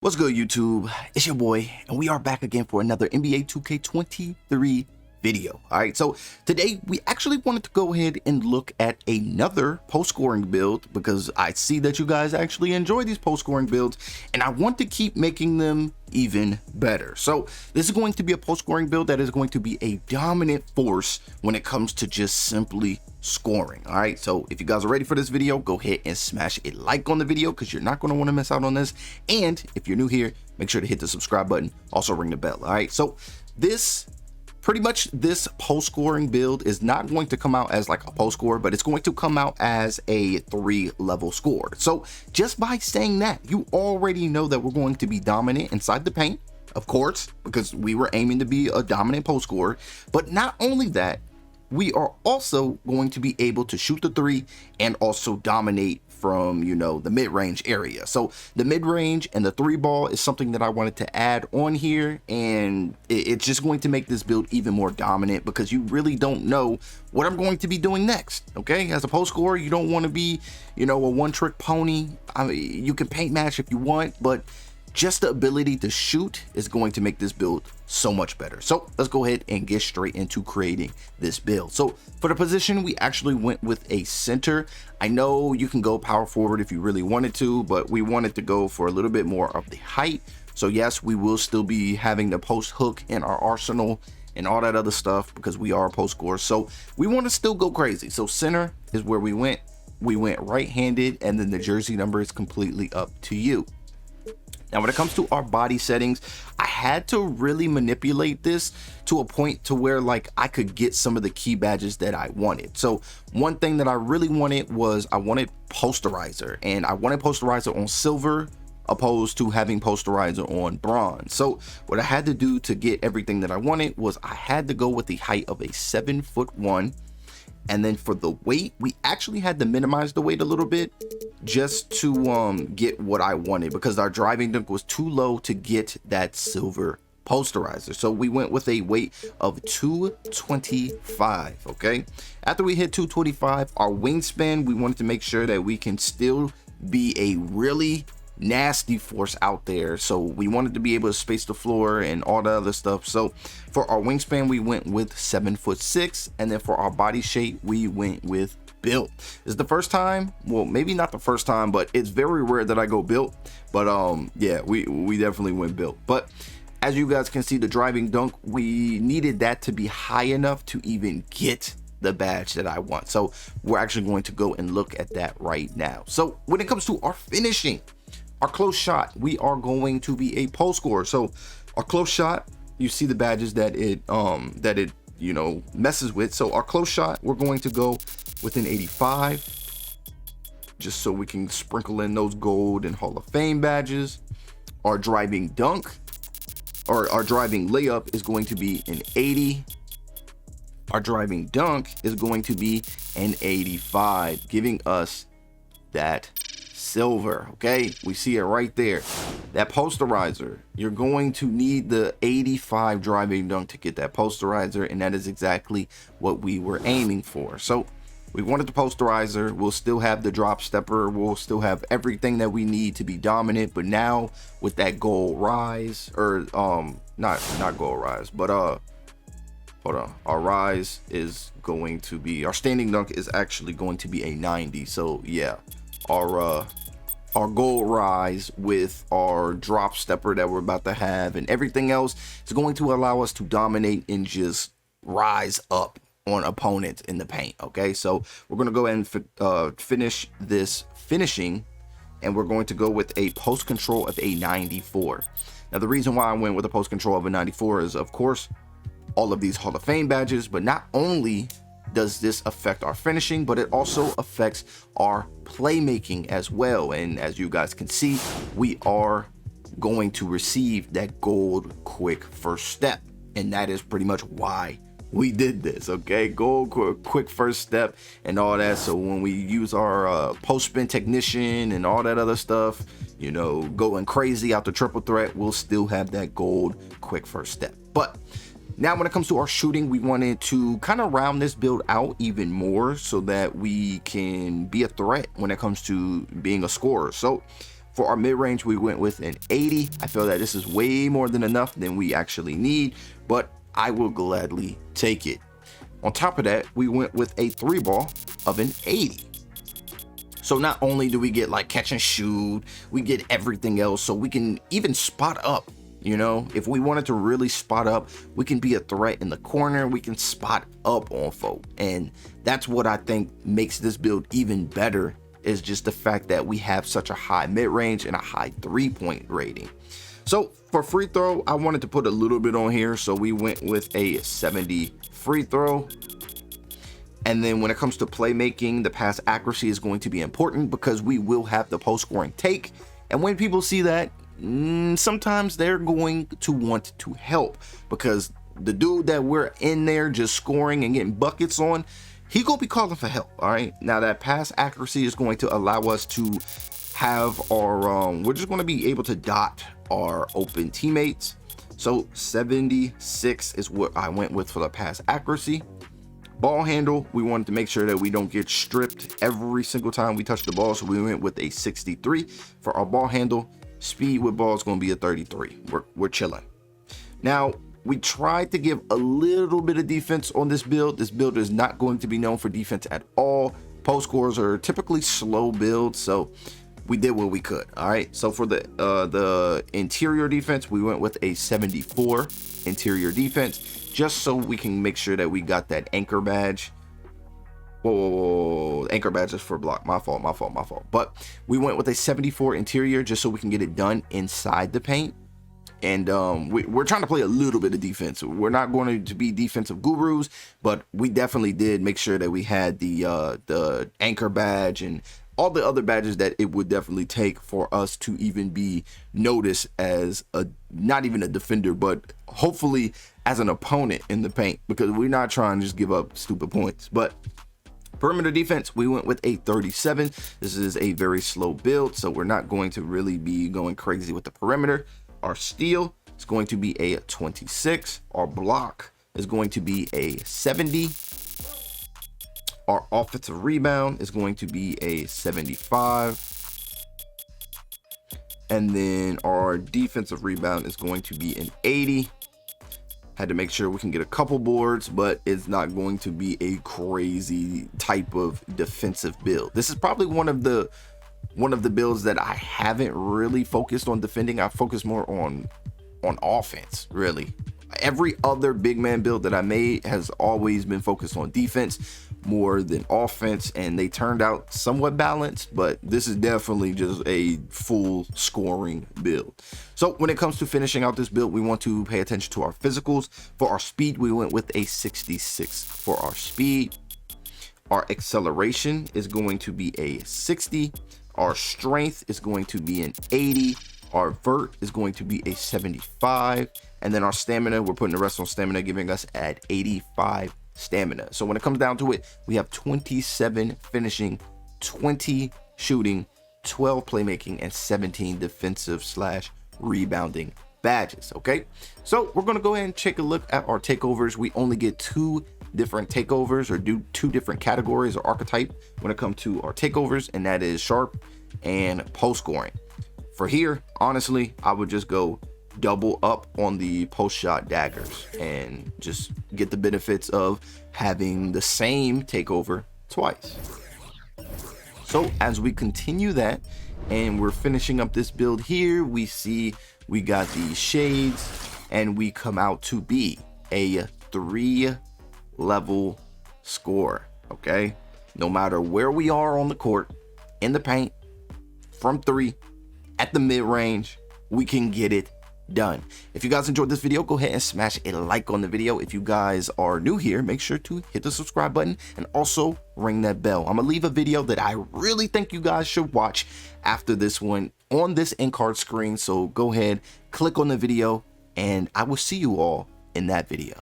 What's good, YouTube? It's your boy, and we are back again for another NBA 2K23 video. All right, so today we actually wanted to go ahead and look at another post-scoring build because I see that you guys actually enjoy these post-scoring builds, and I want to keep making them even better. So this is going to be a post-scoring build that is going to be a dominant force when it comes to just simply scoring. All right, so if you guys are ready for this video, go ahead and smash a like on the video because you're not going to want to miss out on this. And if you're new here, make sure to hit the subscribe button, also ring the bell. All right, so this post scoring build is not going to come out as like a post score, but it's going to come out as a 3-level score. So just by saying that, you already know that we're going to be dominant inside the paint, of course, because we were aiming to be a dominant post scorer. But not only that, we are also going to be able to shoot the three and also dominate from, you know, the mid-range area. So the mid-range and the three ball is something that I wanted to add on here, and it's just going to make this build even more dominant because you really don't know what I'm going to be doing next. Okay, as a post scorer, you don't want to be, you know, a one-trick pony. I mean, you can paint match if you want, but just the ability to shoot is going to make this build so much better. So let's go ahead and get straight into creating this build. So for the position, we actually went with a center. I know you can go power forward if you really wanted to, but we wanted to go for a little bit more of the height. So yes, we will still be having the post hook in our arsenal and all that other stuff because we are a post scorer. So we want to still go crazy. So center is where we went. We went right-handed, and then the jersey number is completely up to you. Now, when it comes to our body settings, I had to really manipulate this to a point to where like I could get some of the key badges that I wanted. So one thing that I really wanted was I wanted posterizer, and I wanted posterizer on silver opposed to having posterizer on bronze. So what I had to do to get everything that I wanted was I had to go with the height of a 7'1". And then for the weight, we actually had to minimize the weight a little bit just to get what I wanted because our driving dunk was too low to get that silver posterizer. So we went with a weight of 225. Okay, after we hit 225, our wingspan, we wanted to make sure that we can still be a really nasty force out there. So we wanted to be able to space the floor and all the other stuff. So for our wingspan, we went with 7'6", and then for our body shape, we went with built. This is the first time, well, maybe not the first time, but it's very rare that I go built. But yeah, we definitely went built. But as you guys can see, the driving dunk, we needed that to be high enough to even get the badge that I want. So we're actually going to go and look at that right now. So when it comes to our finishing, our close shot, we are going to be a post scorer. So our close shot, you see the badges that it you know messes with. So our close shot, we're going to go with an 85, just so we can sprinkle in those gold and Hall of Fame badges. Our driving dunk, or our driving layup, is going to be an 80. Our driving dunk is going to be an 85, giving us that silver. Okay, we see it right there, that posterizer. You're going to need the 85 driving dunk to get that posterizer, and that is exactly what we were aiming for. So we wanted the posterizer. We'll still have the drop stepper, we'll still have everything that we need to be dominant, but now with that gold rise, or not gold rise, but hold on, our rise is going to be, our standing dunk is actually going to be a 90. So yeah, our gold rise with our drop stepper that we're about to have and everything else is going to allow us to dominate and just rise up on opponents in the paint. Okay, so we're going to go ahead and finish this finishing, and we're going to go with a post control of a 94. Now the reason why I went with a post control of a 94 is, of course, all of these Hall of Fame badges, but not only does this affect our finishing, but it also affects our playmaking as well. And as you guys can see, we are going to receive that gold quick first step, and that is pretty much why we did this. Okay, gold quick first step and all that. So when we use our post spin technician and all that other stuff, you know, going crazy out the triple threat, we'll still have that gold quick first step. But now when it comes to our shooting, we wanted to kind of round this build out even more so that we can be a threat when it comes to being a scorer. So For our mid-range, we went with an 80. I feel that this is way more than enough than we actually need, but I will gladly take it. On top of that, we went with a 3-ball of an 80. So not only do we get like catch and shoot, we get everything else. So we can even spot up, you know, if we wanted to really spot up, we can be a threat in the corner. We can spot up on folk. And that's what I think makes this build even better, is just the fact that we have such a high mid-range and a high 3-point rating. So for free throw, I wanted to put a little bit on here. So we went with a 70 free throw. And then when it comes to playmaking, the pass accuracy is going to be important because we will have the post scoring take. And when people see that, sometimes they're going to want to help, because the dude that we're in there just scoring and getting buckets on, he gonna be calling for help. All right, now that pass accuracy is going to allow us to have our we're just going to be able to dot our open teammates. So 76 is what I went with for the pass accuracy. Ball handle, we wanted to make sure that we don't get stripped every single time we touch the ball, so we went with a 63 for our ball handle. Speed with ball is going to be a 33. We're chilling. Now, we tried to give a little bit of defense on this build. This build is not going to be known for defense at all. Post scores are typically slow builds, so we did what we could. All right, so for the interior defense, we went with a 74 interior defense, just so we can make sure that we got that anchor badge. Whoa, anchor badge is for block. My fault. But we went with a 74 interior just so we can get it done inside the paint. And we're trying to play a little bit of defense. We're not going to be defensive gurus, but we definitely did make sure that we had the anchor badge and all the other badges that it would definitely take for us to even be noticed as not even a defender, but hopefully as an opponent in the paint, because we're not trying to just give up stupid points. But perimeter defense, we went with a 37. This is a very slow build, so we're not going to really be going crazy with the perimeter. Our steal is going to be a 26. Our block is going to be a 70. Our offensive rebound is going to be a 75. And then our defensive rebound is going to be an 80. Had to make sure we can get a couple boards, but it's not going to be a crazy type of defensive build. This is probably one of the builds that I haven't really focused on defending. I focus more on offense, really. Every other big man build that I made has always been focused on defense more than offense, and they turned out somewhat balanced, but this is definitely just a full scoring build. So when it comes to finishing out this build, we want to pay attention to our physicals. For our speed, we went with a 66 for our speed. Our acceleration is going to be a 60. Our strength is going to be an 80. Our vert is going to be a 75. And then our stamina, we're putting the rest on stamina, giving us at 85 stamina. So when it comes down to it, we have 27 finishing, 20 shooting, 12 playmaking, and 17 defensive / rebounding badges. Okay, so we're going to go ahead and take a look at our takeovers. We only get 2 different takeovers, or do 2 different categories or archetype when it comes to our takeovers, and that is sharp and post scoring. For here, honestly, I would just go double up on the post shot daggers and just get the benefits of having the same takeover twice. So as we continue that and we're finishing up this build here, we see we got the shades and we come out to be a 3-level score. Okay, no matter where we are on the court, in the paint, from 3, at the mid-range, we can get it done. If you guys enjoyed this video, go ahead and smash a like on the video. If you guys are new here, make sure to hit the subscribe button and also ring that bell. I'm gonna leave a video that I really think you guys should watch after this one on this end card screen, so go ahead, click on the video, and I will see you all in that video.